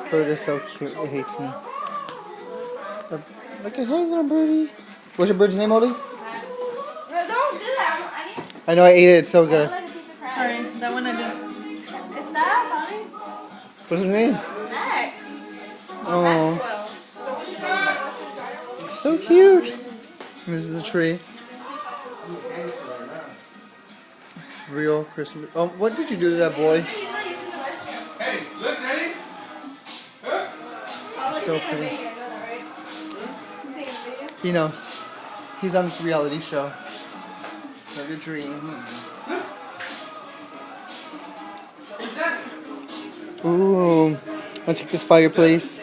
Bird is so cute. It hates me. Look at hey little birdie. What's your bird's name, Oli? Don't do that. I know I ate it. It's so good. Sorry, that one I didn't. Is that Molly? What's his name? Max. Oh, so cute. This is the tree. Real Christmas. Oh, what did you do to that boy? Hey, look, Daddy. So pretty. He knows. He's on this reality show. Like a dream. Ooh. I'll take this fireplace.